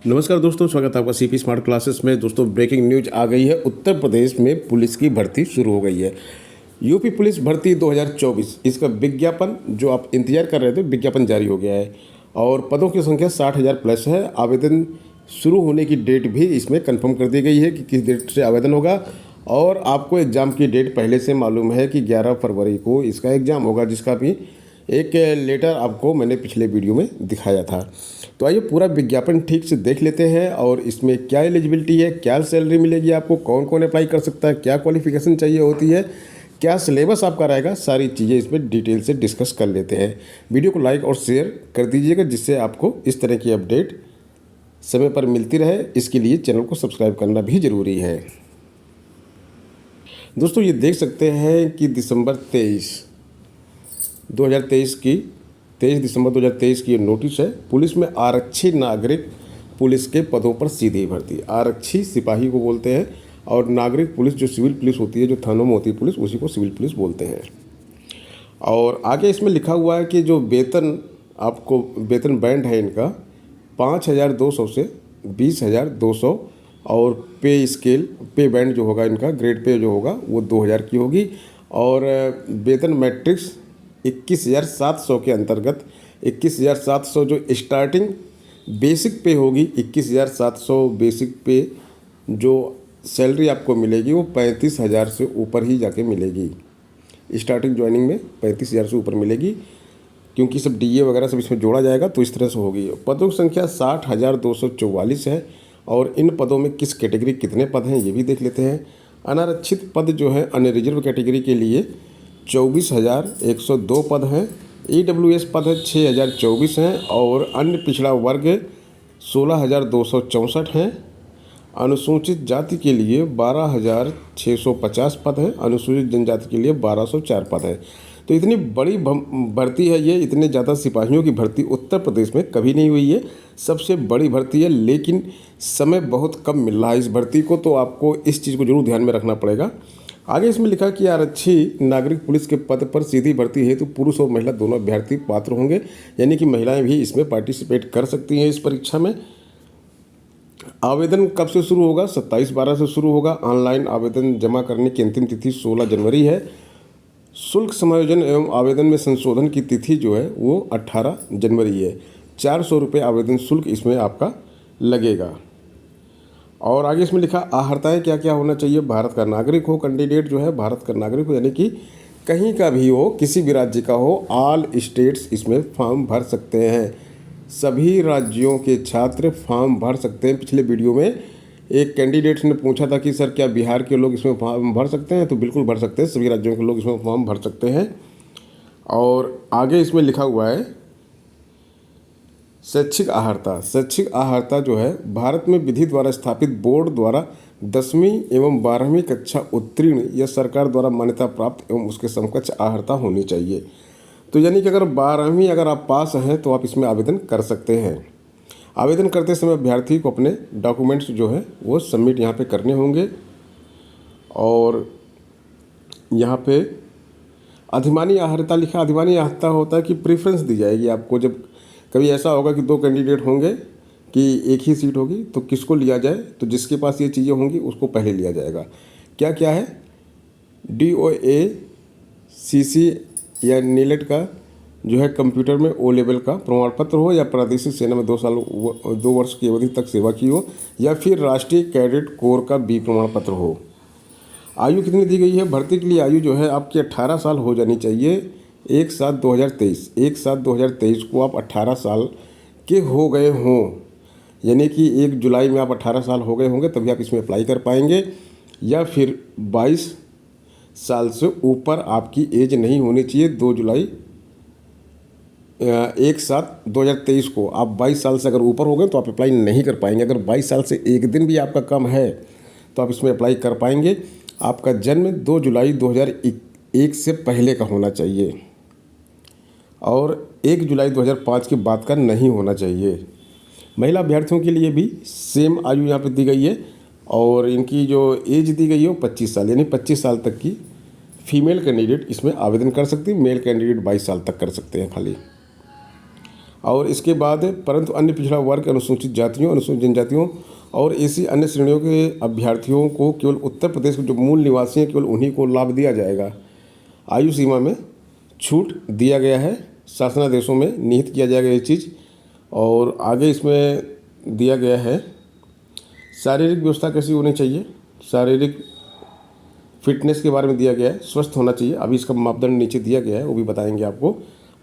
नमस्कार दोस्तों, स्वागत है आपका सीपी स्मार्ट क्लासेस में। दोस्तों, ब्रेकिंग न्यूज आ गई है। उत्तर प्रदेश में पुलिस की भर्ती शुरू हो गई है। यूपी पुलिस भर्ती 2024, इसका विज्ञापन जो आप इंतजार कर रहे थे, विज्ञापन जारी हो गया है और पदों की संख्या 60,000 प्लस है। आवेदन शुरू होने की डेट भी इसमें कंफर्म कर दी गई है कि किस डेट से आवेदन होगा और आपको एग्ज़ाम की डेट पहले से मालूम है कि 11 फरवरी को इसका एग्ज़ाम होगा, जिसका भी एक लेटर आपको मैंने पिछले वीडियो में दिखाया था। तो आइए पूरा विज्ञापन ठीक से देख लेते हैं और इसमें क्या एलिजिबिलिटी है, क्या सैलरी मिलेगी आपको, कौन कौन अप्लाई कर सकता है, क्या क्वालिफिकेशन चाहिए होती है, क्या सिलेबस आपका रहेगा, सारी चीज़ें इसमें डिटेल से डिस्कस कर लेते हैं। वीडियो को लाइक और शेयर कर दीजिएगा, जिससे आपको इस तरह की अपडेट समय पर मिलती रहे। इसके लिए चैनल को सब्सक्राइब करना भी ज़रूरी है। दोस्तों, ये देख सकते हैं कि दिसंबर 23 दिसंबर 2023 की ये नोटिस है। पुलिस में आरक्षी नागरिक पुलिस के पदों पर सीधी भर्ती। आरक्षी सिपाही को बोलते हैं और नागरिक पुलिस जो सिविल पुलिस होती है, जो थानों में होती है पुलिस, उसी को सिविल पुलिस बोलते हैं। और आगे इसमें लिखा हुआ है कि जो वेतन आपको वेतन बैंड है इनका 5,200 से 20,200 और पे बैंड जो होगा इनका, ग्रेड पे जो होगा वो 2,000 की होगी। और वेतन मैट्रिक्स 21,700 के अंतर्गत 21,700 जो स्टार्टिंग बेसिक पे होगी, 21,700 बेसिक पे जो सैलरी आपको मिलेगी वो 35,000 से ऊपर ही जाके मिलेगी। स्टार्टिंग ज्वाइनिंग में 35,000 से ऊपर मिलेगी, क्योंकि सब डीए वगैरह सब इसमें जोड़ा जाएगा, तो इस तरह से होगी। पदों की संख्या 60,244 है और इन पदों में किस कैटेगरी कितने पद हैं ये भी देख लेते हैं। अनारक्षित पद जो है अनरिजर्व कैटेगरी के लिए 24,102 पद हैं। EWS पद है 6,024 हैं और अन्य पिछड़ा वर्ग 16,264 हैं। अनुसूचित जाति के लिए 12,650 पद हैं। अनुसूचित जनजाति के लिए 1,204 पद हैं। तो इतनी बड़ी भर्ती है ये। इतने ज़्यादा सिपाहियों की भर्ती उत्तर प्रदेश में कभी नहीं हुई है। सबसे बड़ी भर्ती है, लेकिन समय बहुत कम मिल रहा है इस भर्ती को, तो आपको इस चीज़ को जरूर ध्यान में रखना पड़ेगा। आगे इसमें लिखा कि आरक्षी नागरिक पुलिस के पद पर सीधी भर्ती है तो पुरुष और महिला दोनों अभ्यर्थी पात्र होंगे, यानी कि महिलाएं भी इसमें पार्टिसिपेट कर सकती हैं इस परीक्षा में। आवेदन कब से शुरू होगा? 27/12 से शुरू होगा। ऑनलाइन आवेदन जमा करने की अंतिम तिथि 16 जनवरी है। शुल्क समायोजन एवं आवेदन में संशोधन की तिथि जो है वो 18 जनवरी है। 400 रुपये आवेदन शुल्क इसमें आपका लगेगा। और आगे इसमें लिखा अहर्ताएँ क्या क्या होना चाहिए। भारत का नागरिक हो, कैंडिडेट जो है भारत का नागरिक हो, यानी कि कहीं का भी हो, किसी भी राज्य का हो। ऑल स्टेट्स इसमें फॉर्म भर सकते हैं। सभी राज्यों के छात्र फॉर्म भर सकते हैं। पिछले वीडियो में एक कैंडिडेट ने पूछा था कि सर क्या बिहार के लोग इसमें फॉर्म भर सकते हैं, तो बिल्कुल भर सकते हैं। सभी राज्यों के लोग इसमें फॉर्म भर सकते हैं। और आगे इसमें लिखा हुआ है शैक्षिक अहर्ता। शैक्षिक अहर्ता जो है भारत में विधि द्वारा स्थापित बोर्ड द्वारा 10वीं एवं 12वीं कक्षा उत्तीर्ण या सरकार द्वारा मान्यता प्राप्त एवं उसके समकक्ष अहर्ता होनी चाहिए। तो यानी कि अगर 12वीं अगर आप पास हैं तो आप इसमें आवेदन कर सकते हैं। आवेदन करते समय अभ्यर्थी को अपने डॉक्यूमेंट्स जो है वो सबमिट यहाँ पे करने होंगे। और यहाँ पे अधिमानी अहर्ता लिखा। अधिमानी अहर्ता होता है कि प्रेफरेंस दी जाएगी आपको। जब कभी ऐसा होगा कि 2 कैंडिडेट होंगे कि एक ही सीट होगी, तो किसको लिया जाए, तो जिसके पास ये चीज़ें होंगी उसको पहले लिया जाएगा। क्या क्या है? DOA CC या नीलेट का जो है कंप्यूटर में O लेवल का प्रमाण पत्र हो, या प्रादेशिक सेना में 2 वर्ष की अवधि तक सेवा की हो, या फिर राष्ट्रीय कैडेट कोर का B प्रमाण पत्र हो। आयु कितनी दी गई है? भर्ती के लिए आयु जो है आपकी 18 साल हो जानी चाहिए। 1/7/2023 को आप 18 साल के हो गए हों, यानी कि 1 जुलाई में आप 18 साल हो गए होंगे, तभी आप इसमें अप्लाई कर पाएंगे। या फिर 22 साल से ऊपर आपकी एज नहीं होनी चाहिए। 1/7/2023 को आप 22 साल से अगर ऊपर हो गए तो आप अप्लाई नहीं कर पाएंगे। अगर 22 साल से एक दिन भी आपका कम है तो आप इसमें अप्लाई कर पाएंगे। आपका जन्म 2 जुलाई 2001 से पहले का होना चाहिए और 1 जुलाई 2005 के बाद का नहीं होना चाहिए। महिला अभ्यर्थियों के लिए भी सेम आयु यहाँ पे दी गई है और इनकी जो एज दी गई है वो 25 साल, यानी 25 साल तक की फीमेल कैंडिडेट इसमें आवेदन कर सकती है। मेल कैंडिडेट 22 साल तक कर सकते हैं खाली। और इसके बाद परंतु अन्य पिछड़ा वर्ग, अनुसूचित जातियों, अनुसूचित जनजातियों और ऐसी अन्य श्रेणियों के अभ्यर्थियों को केवल उत्तर प्रदेश के जो मूल निवासी हैं केवल उन्हीं को लाभ दिया जाएगा। आयु सीमा में छूट दिया गया है, शासनादेशों में निहित किया जाएगा ये चीज़। और आगे इसमें दिया गया है शारीरिक व्यवस्था कैसी होनी चाहिए, शारीरिक फिटनेस के बारे में दिया गया है, स्वस्थ होना चाहिए। अभी इसका मापदंड नीचे दिया गया है, वो भी बताएंगे आपको।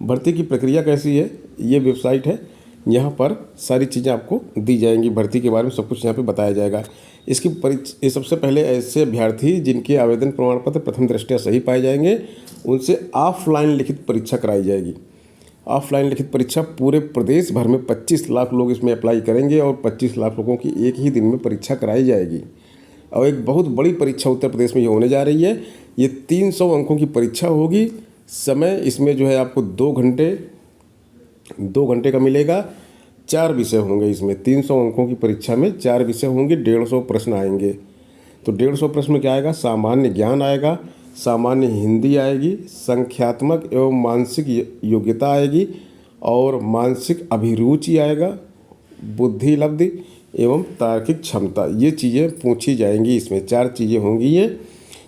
भर्ती की प्रक्रिया कैसी है, ये वेबसाइट है, यहाँ पर सारी चीज़ें आपको दी जाएंगी। भर्ती के बारे में सब कुछ यहाँ पे बताया जाएगा। इसकी ये सबसे पहले ऐसे अभ्यर्थी जिनके आवेदन प्रमाण पत्र प्रथम दृष्टया सही पाए जाएंगे उनसे ऑफलाइन लिखित परीक्षा कराई जाएगी। ऑफलाइन लिखित परीक्षा पूरे प्रदेश भर में 25 लाख लोग इसमें अप्लाई करेंगे और 25 लाख लोगों की एक ही दिन में परीक्षा कराई जाएगी। और एक बहुत बड़ी परीक्षा उत्तर प्रदेश में ये होने जा रही है। ये 300 अंकों की परीक्षा होगी। समय इसमें जो है आपको 2 घंटे का मिलेगा। 4 विषय होंगे इसमें। 300 अंकों की परीक्षा में 4 विषय होंगे, 150 प्रश्न आएंगे। तो 150 प्रश्न में क्या आएगा, सामान्य ज्ञान आएगा, सामान्य हिंदी आएगी, संख्यात्मक एवं मानसिक योग्यता आएगी और मानसिक अभिरुचि आएगा, बुद्धि लब्धि एवं तार्किक क्षमता, ये चीज़ें पूछी जाएंगी। इसमें 4 चीज़ें होंगी ये,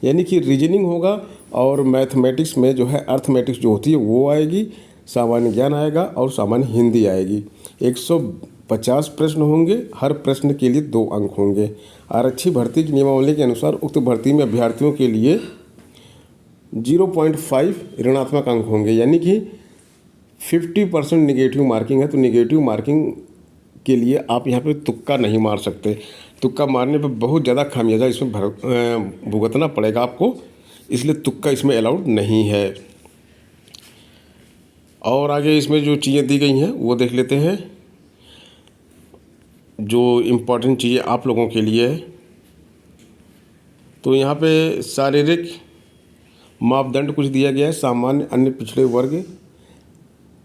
यानी कि रीजनिंग होगा और मैथमेटिक्स में जो है अर्थमेटिक्स जो होती है वो आएगी, सामान्य ज्ञान आएगा और सामान्य हिंदी आएगी। 150 प्रश्न होंगे, हर प्रश्न के लिए 2 अंक होंगे। आरक्षी भर्ती की नियमावली के अनुसार उक्त भर्ती में अभ्यर्थियों के लिए 0.5 ऋणात्मक अंक होंगे, यानी कि 50% निगेटिव मार्किंग है। तो निगेटिव मार्किंग के लिए आप यहाँ पे तुक्का नहीं मार सकते। तुक्का मारने पर बहुत ज़्यादा खामियाजा इसमें भुगतना पड़ेगा आपको, इसलिए तुक्का इसमें अलाउड नहीं है। और आगे इसमें जो चीज़ें दी गई हैं वो देख लेते हैं, जो इम्पोर्टेंट चीज़ें आप लोगों के लिए है। तो यहाँ पे शारीरिक मापदंड कुछ दिया गया है। सामान्य, अन्य पिछड़े वर्ग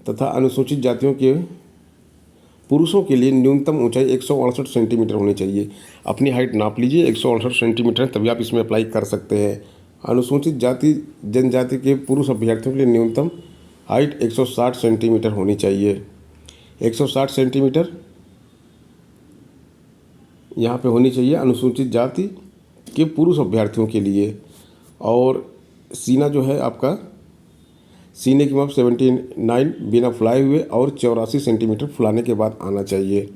तथा अनुसूचित जातियों के पुरुषों के लिए न्यूनतम ऊंचाई 168 सेंटीमीटर होनी चाहिए। अपनी हाइट नाप लीजिए, 168 सेंटीमीटर है, तभी आप इसमें अप्लाई कर सकते हैं। अनुसूचित जाति जनजाति के पुरुष अभ्यर्थियों के लिए न्यूनतम हाइट 160 सेंटीमीटर होनी चाहिए। 160 सेंटीमीटर यहाँ पे होनी चाहिए अनुसूचित जाति के पुरुष अभ्यर्थियों के लिए। और सीना जो है आपका, सीने की माप 79 बिना फुलाए हुए और 84 सेंटीमीटर फुलाने के बाद आना चाहिए।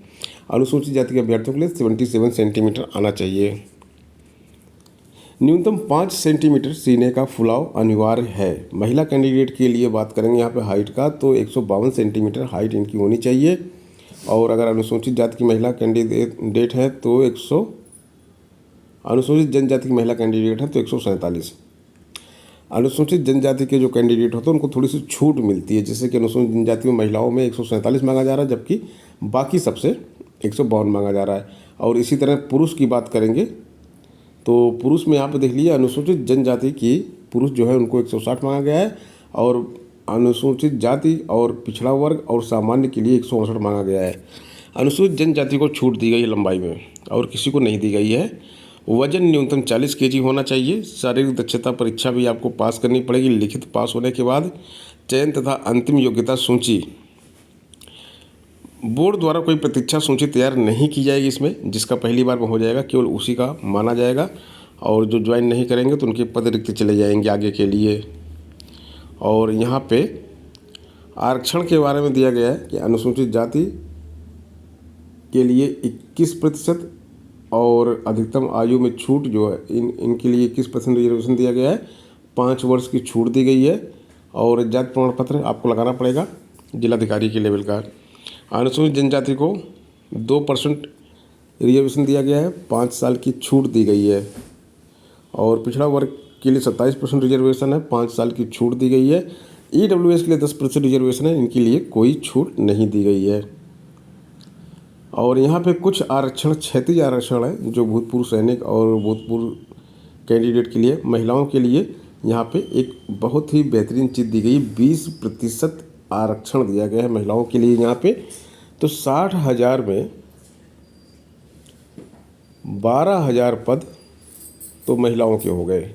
अनुसूचित जाति के अभ्यर्थियों के लिए 77 सेंटीमीटर आना चाहिए। न्यूनतम 5 सेंटीमीटर सीने का फुलाव अनिवार्य है। महिला कैंडिडेट के लिए बात करेंगे यहाँ पे हाइट का, तो 152 सेंटीमीटर हाइट इनकी होनी चाहिए। और अगर अनुसूचित जाति की महिला कैंडिडेट है तो अनुसूचित जनजाति की महिला कैंडिडेट है तो 147। अनुसूचित जनजाति के जो कैंडिडेट होते हैं उनको थोड़ी सी छूट मिलती है, जैसे कि अनुसूचित जनजाति में महिलाओं में 147 मांगा जा रहा है, जबकि बाकी सबसे 152 मांगा जा रहा है। और इसी तरह पुरुष की बात करेंगे तो पुरुष में यहाँ पे देख लीजिए, अनुसूचित जनजाति की पुरुष जो है उनको 160 मांगा गया है और अनुसूचित जाति और पिछड़ा वर्ग और सामान्य के लिए 168 मांगा गया है। अनुसूचित जनजाति को छूट दी गई है लंबाई में और किसी को नहीं दी गई है। वजन न्यूनतम 40 केजी होना चाहिए। शारीरिक दक्षता परीक्षा भी आपको पास करनी पड़ेगी। लिखित पास होने के बाद चयन तथा अंतिम योग्यता सूची, बोर्ड द्वारा कोई प्रतीक्षा सूची तैयार नहीं की जाएगी इसमें। जिसका पहली बार में हो जाएगा केवल उसी का माना जाएगा, और जो ज्वाइन नहीं करेंगे तो उनके पद रिक्त चले जाएंगे आगे के लिए। और यहाँ पे आरक्षण के बारे में दिया गया है कि अनुसूचित जाति के लिए 21% और अधिकतम आयु में छूट जो है इनके लिए 21% रिजर्वेशन दिया गया है। 5 वर्ष की छूट दी गई है। और जाति प्रमाण पत्र आपको लगाना पड़ेगा जिलाधिकारी के लेवल का। अनुसूचित जनजाति को 2% रिजर्वेशन दिया गया है, 5 साल की छूट दी गई है। और पिछड़ा वर्ग के लिए 27% रिजर्वेशन है, 5 साल की छूट दी गई है। EWS के लिए 10% रिजर्वेशन है, इनके लिए कोई छूट नहीं दी गई है। और यहाँ पे कुछ आरक्षण, क्षैतिज आरक्षण है जो भूतपूर्व सैनिक और भूतपूर्व कैंडिडेट के लिए। महिलाओं के लिए यहाँ पे एक बहुत ही बेहतरीन चीज़ दी गई, 20% आरक्षण दिया गया है महिलाओं के लिए यहाँ पे। तो 60,000 में 12,000 पद तो महिलाओं के हो गए,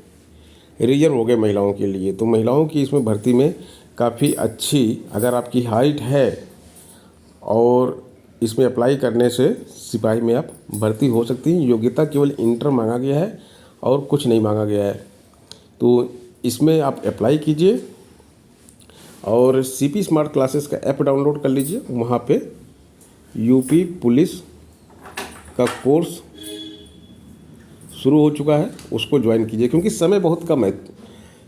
रिजर्व हो गए महिलाओं के लिए। तो महिलाओं की इसमें भर्ती में काफ़ी अच्छी, अगर आपकी हाइट है और इसमें अप्लाई करने से सिपाही में आप भर्ती हो सकती हैं। योग्यता केवल इंटर मांगा गया है और कुछ नहीं मांगा गया है। तो इसमें आप अप्लाई कीजिए और सीपी स्मार्ट क्लासेस का ऐप डाउनलोड कर लीजिए। वहाँ पे यूपी पुलिस का कोर्स शुरू हो चुका है, उसको ज्वाइन कीजिए क्योंकि समय बहुत कम है।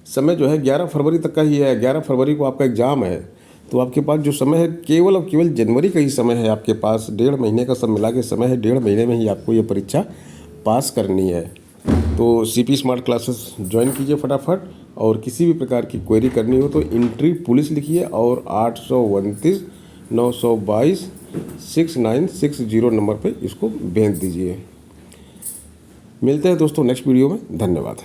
समय जो है 11 फरवरी तक का ही है। 11 फरवरी को आपका एग्ज़ाम है, तो आपके पास जो समय है केवल और केवल जनवरी का ही समय है आपके पास। 1.5 महीने का सब मिला के समय है। 1.5 महीने में ही आपको ये परीक्षा पास करनी है। तो सीपी स्मार्ट क्लासेस ज्वाइन कीजिए फटाफट। और किसी भी प्रकार की क्वेरी करनी हो तो एंट्री पुलिस लिखिए और 829 922 6960 नंबर पे इसको भेज दीजिए। मिलते हैं दोस्तों नेक्स्ट वीडियो में। धन्यवाद।